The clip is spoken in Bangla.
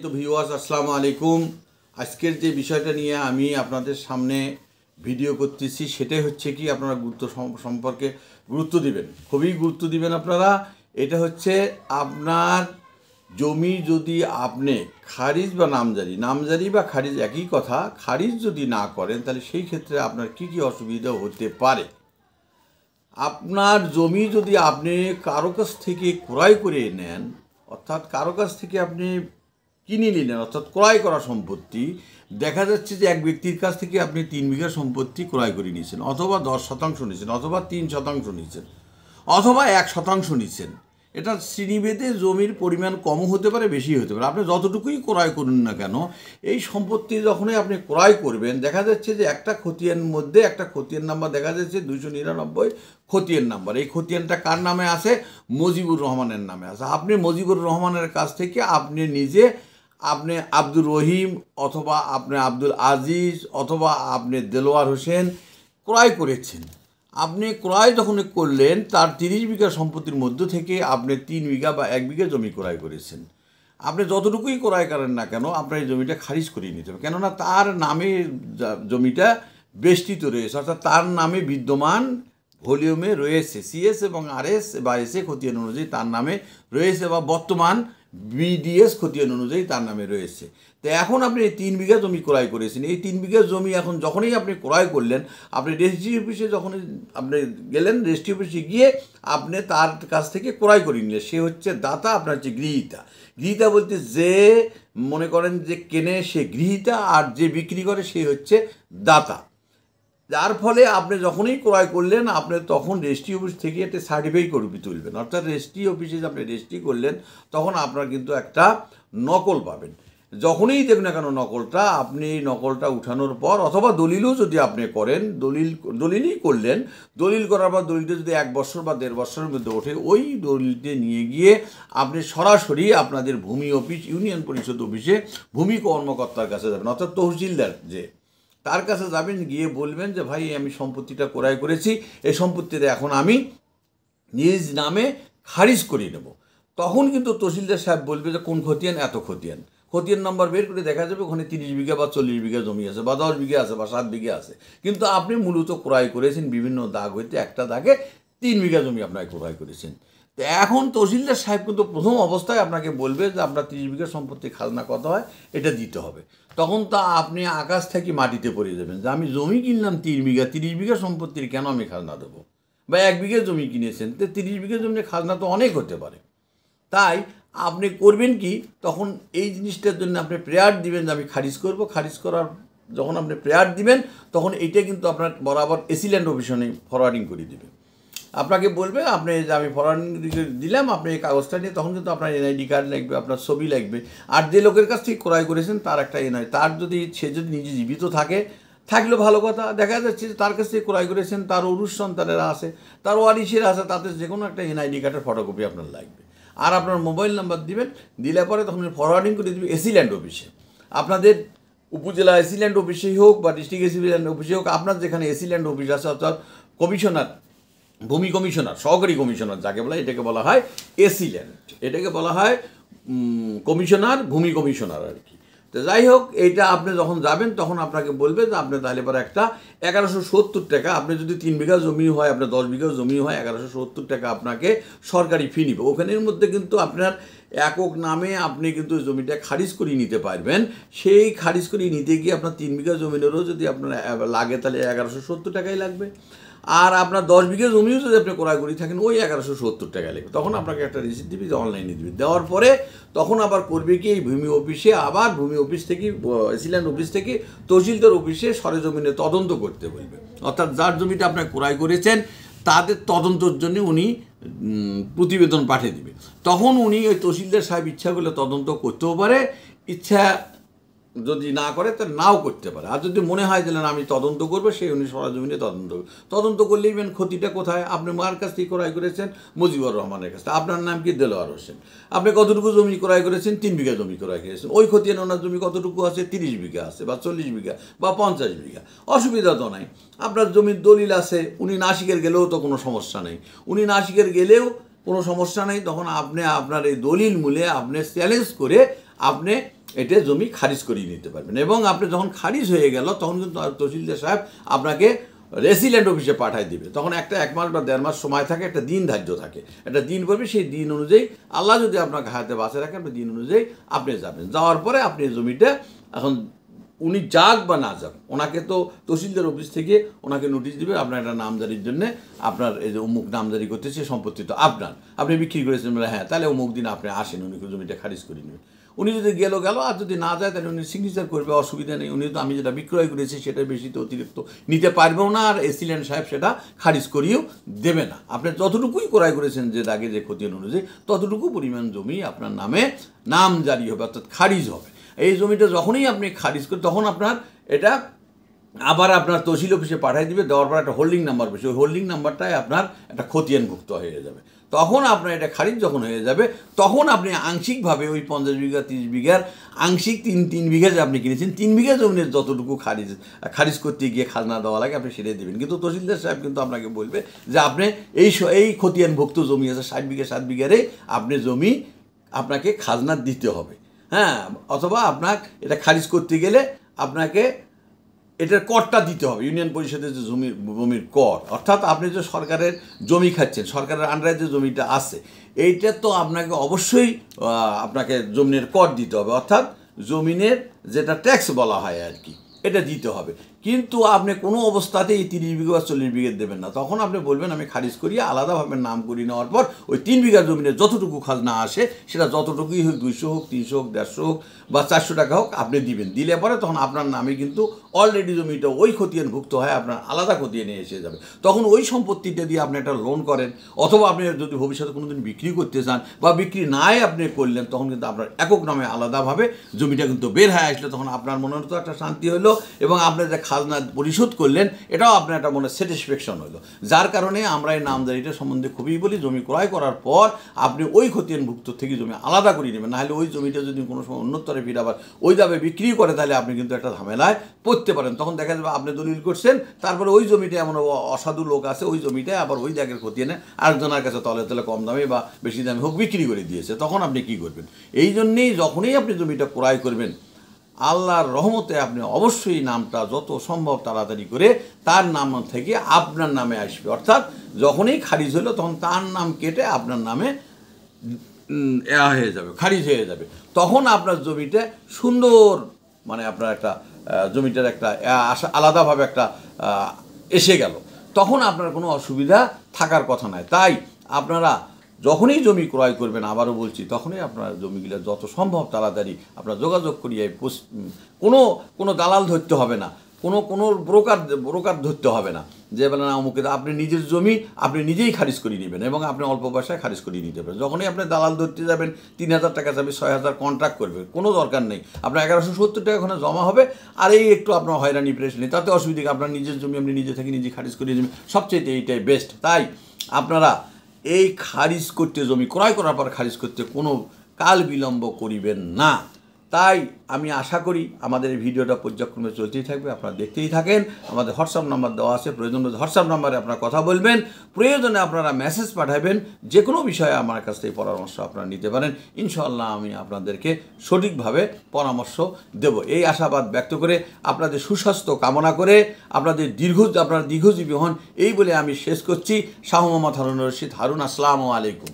তো ভিউয়ার্স আসসালামু আলাইকুম। আজকের যে বিষয়টা নিয়ে আমি আপনাদের সামনে ভিডিও করতেছি সেটাই হচ্ছে কি আপনারা সম্পর্কে গুরুত্ব দিবেন, খুবই গুরুত্ব দিবেন আপনারা। এটা হচ্ছে আপনার জমি যদি আপনি খারিজ বা নামজারি বা খারিজ একই কথা, খারিজ যদি না করেন তাহলে সেই ক্ষেত্রে আপনার কি কি অসুবিধা হতে পারে। আপনার জমি যদি আপনি কারো কাছ থেকে ক্রয় করে নেন, অর্থাৎ কারো কাছ থেকে আপনি কিনে নিলেন, অর্থাৎ ক্রয় করা সম্পত্তি, দেখা যাচ্ছে যে এক ব্যক্তির কাছ থেকে আপনি 3 বিঘা সম্পত্তি ক্রয় করে নিয়েছেন, অথবা 10% নিয়েছেন, অথবা 3% নিয়েছেন, অথবা 1% নিয়েছেন। এটা শ্রেণীভেদে জমির পরিমাণ কমও হতে পারে, বেশি হতে পারে। আপনি যতটুকুই ক্রয় করুন না কেন, এই সম্পত্তি যখনই আপনি ক্রয় করবেন দেখা যাচ্ছে যে একটা খতিয়ান মধ্যে একটা খতিয়ান নাম্বার দেখা যাচ্ছে 299 খতিয়ান নাম্বার। এই খতিয়ানটা কার নামে আছে? মজিবুর রহমানের নামে আছে। আপনি মজিবুর রহমানের কাছ থেকে আপনি নিজে আপনি আব্দুর রহিম অথবা আপনি আব্দুল আজিজ অথবা আপনি দেলোয়ার হোসেন ক্রয় করেছেন। আপনি ক্রয় যখন করলেন তার 30 বিঘা সম্পত্তির মধ্য থেকে আপনি 3 বিঘা বা 1 বিঘা জমি ক্রয় করেছেন। আপনি যতটুকুই ক্রয় করেন না কেন আপনার এই জমিটা খারিজ করিয়ে নিতে হবে, কেননা তার নামে জমিটা বেষ্টিত রয়েছে, অর্থাৎ তার নামে বিদ্যমান ভলিউমে রয়েছে, সিএস এবং আরএস বা এসএ খতিয়ান অনুযায়ী তার নামে রয়েছে, বা বর্তমান বিডিএস খতিয়ান অনুযায়ী তার নামে রয়েছে। তো এখন আপনি এই 3 বিঘা জমি ক্রয় করেছেন। এই 3 বিঘা জমি এখন যখনই আপনি ক্রয় করলেন, আপনি রেজিস্ট্রি অফিসে যখনই আপনি গেলেন, রেজিস্ট্রি অফিসে গিয়ে আপনি তার কাছ থেকে ক্রয় করে নিলেন। সে হচ্ছে দাতা, আপনার হচ্ছে গৃহীতা। গৃহীতা বলতে যে মনে করেন যে কেনে সে গৃহীতা, আর যে বিক্রি করে সে হচ্ছে দাতা। যার ফলে আপনি যখনই ক্রয় করলেন আপনি তখন রেজিস্ট্রি অফিস থেকে একটা সার্টিফাই করে তুলবেন, অর্থাৎ রেজিস্ট্রি অফিসে আপনি রেজিস্ট্রি করলেন তখন আপনার কিন্তু একটা নকল পাবেন। যখনই দেখুন না কেন নকলটা, আপনি নকলটা উঠানোর পর অথবা দলিলও যদি আপনি করেন, দলিলই করলেন, দলিল করার পর দলিলটা যদি 1 বছর বা 1.5 বছরের মধ্যে ওঠে, ওই দলিলটা নিয়ে গিয়ে আপনি সরাসরি আপনাদের ভূমি অফিস, ইউনিয়ন পরিষদ অফিসে ভূমি কর্মকর্তার কাছে যাবেন, অর্থাৎ তহসিলদার যে তার কাছে যাবেন, গিয়ে বলবেন যে ভাই আমি সম্পত্তিটা ক্রয় করেছি, এই সম্পত্তিটা এখন আমি নিজ নামে খারিজ করিয়ে নেব। তখন কিন্তু তহসিলদার সাহেব বলবে যে কোন খতিয়ান, এত খতিয়ান, খতিয়ান নাম্বার বের করে দেখা যাবে ওখানে 30 বিঘা বা 40 বিঘা জমি আছে, বা 10 বিঘা আছে, বা 7 বিঘা আছে, কিন্তু আপনি মূলত ক্রয় করেছেন বিভিন্ন দাগ হইতে একটা দাগে 3 বিঘা জমি আপনাকে ক্রয় করেছেন। তো এখন তহসিলদার সাহেব কিন্তু প্রথম অবস্থায় আপনাকে বলবে যে আপনার 30 বিঘা সম্পত্তি খাজনা কত হয় এটা দিতে হবে। তখন তা আপনি আকাশ থেকে মাটিতে পড়ে যাবেন যে আমি জমি কিনলাম 3 বিঘা, 30 বিঘা সম্পত্তির কেন আমি খাজনা দেবো, বা 1 বিঘা জমি কিনেছেন, তো 30 বিঘা জমির খাজনা তো অনেক হতে পারে। তাই আপনি করবেন কি, তখন এই জিনিসটার জন্য আপনি প্রেয়ার দিবেন যে আমি খারিজ করব। খারিজ করার যখন আপনি প্রেয়ার দিবেন তখন এইটা কিন্তু আপনার বরাবর এসিল্যান্ড অফিসে ফরওয়ার্ডিং করে দিবে। আপনাকে বলবে আপনি যে আমি ফরওয়ার্ডিং দিলাম, আপনি এই কাগজটা নিয়ে, তখন কিন্তু আপনার এনআইডি কার্ড লাগবে, আপনার ছবি লাগবে, আর যে লোকের কাছ থেকে ক্রয় করেছেন তার একটা এনআই, তার যদি সে যদি নিজে জীবিত থাকলে ভালো কথা। দেখা যাচ্ছে যে তার কাছ থেকে ক্রয় করেছেন, তার অরুষ সন্তানেরা আছে, তার ওয়ারিশের আছে, তাতে যে কোনো একটা এনআইডি কার্ডের ফটোকপি আপনার লাগবে, আর আপনার মোবাইল নাম্বার দিবেন। দিলে পরে তখন ফরওয়ার্ডিং করে দেবে এসিল্যান্ড অফিসে। আপনাদের উপজেলা এসিল্যান্ড অফিসেই হোক বা ডিস্ট্রিক্ট এসিল্যান্ড অফিসে হোক, আপনার যেখানে এসিল্যান্ড অফিস আছে, অর্থাৎ কমিশনার, ভূমি কমিশনার, সহকারী কমিশনার যাকে বলা হয়, এটাকে বলা হয় এসিল্যান্ড, এটাকে বলা হয় কমিশনার, ভূমি কমিশনার আর কি। তো যাই হোক, এইটা আপনি যখন যাবেন তখন আপনাকে বলবে যে আপনি তাহলে পরে একটা 1170 টাকা, আপনি যদি 3 বিঘা জমি হয়, আপনার 10 বিঘা জমি হয়, 1170 টাকা আপনাকে সরকারি ফি নিবে। ওখানের মধ্যে কিন্তু আপনার একক নামে আপনি কিন্তু জমিটা খারিজ করিয়ে নিতে পারবেন। সেই খারিজ করিয়ে নিতে গিয়ে আপনার 3 বিঘা জমিনেরও যদি আপনার লাগে তাহলে 1170 টাকাই লাগবে, আর আপনার 10 বিঘা জমিও যদি আপনি ক্রয় করে থাকেন ওই 1170 টাকা লাগবে। তখন আপনাকে একটা রিসিপ্ট দিবি, অনলাইনে দিবি, দেওয়ার পরে তখন আবার করবে কি, এই ভূমি অফিসে আবার ভূমি অফিস থেকে, এসিল্যান্ড অফিস থেকে তহসিলদার অফিসে সরেজমিনে তদন্ত করতে বলবে, অর্থাৎ যার জমিটা আপনার ক্রয় করেছেন তাদের তদন্তর জন্য উনি প্রতিবেদন পাঠিয়ে দিবে। তখন উনি ওই তহসিলদার সাহেব ইচ্ছা করলে তদন্ত করতেও পারে, ইচ্ছা যদি না করে তা নাও করতে পারে। আর যদি মনে হয় যে না আমি তদন্ত করবো, সেই উনি সরজমিনে তদন্ত করলেই ক্ষতিটা কোথায়, আপনি মার কাছ থেকে ক্রয় করেছেন মজিবুর রহমানের কাছ থেকে, আপনার নাম কি দেলোয়ার হোসেন, আপনি কতটুকু জমি ক্রয় করেছেন, 3 বিঘা জমি ক্রয় করেছেন, ওই খতিয়ান ওনার জমি কতটুকু আছে, 30 বিঘা আছে, বা 40 বিঘা বা 50 বিঘা, অসুবিধা তো নাই। আপনার জমির দলিল আছে, উনি নাসিকের গেলেও তো কোনো সমস্যা নেই, উনি নাসিকের গেলেও কোনো সমস্যা নেই। তখন আপনি আপনার এই দলিল মূলে আপনি চ্যালেঞ্জ করে আপনি এটা জমি খারিজ করিয়ে নিতে পারবেন। এবং আপনি যখন খারিজ হয়ে গেল তখন কিন্তু তহসিলদার সাহেব আপনাকে রেসিডেন্ট অফিসে পাঠায় দিবে। তখন একটা 1 মাস বা 1.5 মাস সময় থাকে, একটা দিন ধার্য থাকে, একটা দিন পড়বে, সেই দিন অনুযায়ী আল্লাহ যদি আপনাকে হাতে বাঁচে রাখেন দিন অনুযায়ী আপনি যাবেন। যাওয়ার পরে আপনি জমিটা এখন উনি যাক বা না যাক, ওনাকে তো তহসিলদার অফিস থেকে ওনাকে নোটিশ দিবে আপনার একটা নামজারির জন্যে, আপনার এই যে অমুক নামজারি করতেছে, সম্পত্তি তো আপনার, আপনি বিক্রি করেছেন, হ্যাঁ তাহলে অমুক দিন আপনি আসেন, উনি জমিটা খারিজ করে নেবেন। উনি যদি গেল, আর যদি না যায় তাহলে উনি সিগনেচার করবে, অসুবিধা নেই। উনি তো আমি যেটা বিক্রয় করেছি সেটা বেশি তো অতিরিক্ত নিতে পারবেও না, আর এসিল্যান্ড সাহেব সেটা খারিজ করিয়েও দেবে না। আপনি যতটুকুই ক্রয় করেছেন যে দাগে যে খতিয়ান অনুযায়ী ততটুকু পরিমাণ জমি আপনার নামে নামজারি হবে, অর্থাৎ খারিজ হবে। এই জমিটা যখনই আপনি খারিজ করেন তখন আপনার এটা আবার আপনার তহসিল অফিসে পাঠিয়ে দিবে, দেওয়ার পর একটা হোল্ডিং নাম্বার পেয়েছে, ওই হোল্ডিং নাম্বারটাই আপনার একটা খতিয়ানভুক্ত হয়ে যাবে। তখন আপনার এটা খারিজ যখন হয়ে যাবে তখন আপনি আংশিকভাবে ওই 50 বিঘা 30 বিঘার আংশিক 3 বিঘা যে আপনি কিনেছেন 3 বিঘা জমির যতটুকু খারিজ করতে গিয়ে খাজনা দেওয়া লাগে আপনি সেটাই দেবেন। কিন্তু তহসিলদার সাহেব কিন্তু আপনাকে বলবে যে আপনি এই খতিয়ানভুক্ত জমি আছে 60 বিঘা 7 বিঘারে আপনি জমি আপনাকে খাজনা দিতে হবে, হ্যাঁ, অথবা আপনার এটা খারিজ করতে গেলে আপনাকে এটার করটা দিতে হবে, ইউনিয়ন পরিষদের যে জমির কর, অর্থাৎ আপনি যে সরকারের জমি খাচ্ছেন, সরকারের আন্ডারে যে জমিটা আছে এইটা তো আপনাকে অবশ্যই আপনাকে জমির কর দিতে হবে, অর্থাৎ জমিনের যেটা ট্যাক্স বলা হয় আর কি, এটা দিতে হবে। কিন্তু আপনি কোনো অবস্থাতেই এই 30 বিঘা বা 40 বিঘা দেবেন না। তখন আপনি বলবেন আমি খারিজ করিয়ে আলাদাভাবে নাম করিয়ে নেওয়ার পর ওই 3 বিঘা জমিনের যতটুকু খাজনা আসে সেটা যতটুকুই হোক, 200 হোক, 300 হোক, 150 হোক বা 400 টাকা হোক আপনি দিবেন। দিলে পরে তখন আপনার নামে কিন্তু অলরেডি জমিটা ওই খতিয়ানভুক্ত হয়, আপনার আলাদা খতিয়ানে এসে যাবে। তখন ওই সম্পত্তিটা দিয়ে আপনি একটা লোন করেন, অথবা আপনি যদি ভবিষ্যতে কোনো দিন বিক্রি করতে চান বা বিক্রি নাই আপনি করলেন, তখন কিন্তু আপনার একক নামে আলাদাভাবে জমিটা কিন্তু বের হয়ে আসলে তখন আপনার মনে তো একটা শান্তি হলো, এবং আপনি যে খাজনা পরিশোধ করলেন এটাও আপনার একটা মনে স্যাটিসফ্যাকশন হলো। যার কারণে আমরা এই নামজারিটা সম্বন্ধে খুবই বলি, জমি ক্রয় করার পর আপনি ওই খতিয়ানভুক্ত থেকে জমি আলাদা করে নেবেন, নাহলে ওই জমিটা যদি কোনো সময় অন্যত্তরে ফিরে আবার ওই দামে বিক্রি করে তাহলে আপনি কিন্তু একটা ঝামেলায় পড়তে পারেন। তখন দেখা যাবে আপনি দলিল করছেন, তারপরে ওই জমিটা এমন অসাধু লোক আছে ওই জমিটায় আবার ওই জায়গার খতিয়ানে আরেকজনের কাছে তলে তলে কম দামে বা বেশি দামে হোক বিক্রি করে দিয়েছে, তখন আপনি কি করবেন? এই জন্যেই যখনই আপনি জমিটা ক্রয় করবেন আল্লাহর রহমতে আপনি অবশ্যই নামটা যত সম্ভব তাড়াতাড়ি করে তার নাম থেকে আপনার নামে আসবে, অর্থাৎ যখনই খারিজ হলো তখন তার নাম কেটে আপনার নামে হয়ে যাবে, খারিজ হয়ে যাবে। তখন আপনার জমিটা সুন্দর মানে আপনার একটা জমিটার একটা আলাদাভাবে একটা এসে গেল, তখন আপনার কোনো অসুবিধা থাকার কথা নয়। তাই আপনারা যখনই জমি ক্রয় করবেন, আবারও বলছি, তখনই আপনার জমিগুলো যত সম্ভব তাড়াতাড়ি আপনার যোগাযোগ করিয়ে কোনো দালাল ধরতে হবে না, কোনো ব্রোকার ধরতে হবে না যে বলে না অমুকে, আপনি নিজের জমি আপনি নিজেই খারিজ করে নেবেন এবং আপনি অল্প পয়সায় খারিজ করিয়ে নিতে পারেন। যখনই আপনি দালাল ধরতে যাবেন 3000 টাকা যাবে, 6000 কন্ট্রাক্ট করবে, কোনো দরকার নেই। আপনার 1170 টাকা ওখানে জমা হবে, আর এই একটু আপনার হয়রানি প্রেশানি, তাতে অসুবিধা, আপনার নিজের জমি আপনি নিজে থেকে নিজে খারিজ করিয়ে নেবেন, সবচেয়ে এইটাই বেস্ট। তাই আপনারা এই খারিজ করতে, জমি ক্রয় করার পর খারিজ করতে কোনো কাল বিলম্ব করিবেন না। তাই আমি আশা করি আমাদের এই ভিডিওটা পর্যায়ক্রমে চলতেই থাকবে, আপনারা দেখতেই থাকেন। আমাদের হোয়াটসঅ্যাপ নাম্বার দেওয়া আছে, প্রয়োজন হোয়াটসঅ্যাপ নাম্বারে আপনারা কথা বলবেন, প্রয়োজনে আপনারা মেসেজ পাঠাবেন, যে কোনো বিষয়ে আমার কাছ থেকে পরামর্শ আপনারা নিতে পারেন। ইনশাআল্লাহ আমি আপনাদেরকে সঠিকভাবে পরামর্শ দেব, এই আশাবাদ ব্যক্ত করে আপনাদের সুস্বাস্থ্য কামনা করে আপনারা দীর্ঘজীবী হন এই বলে আমি শেষ করছি। শাহ মোহাম্মদ হারুন রশিদ হারুন, আসসালামু আলাইকুম।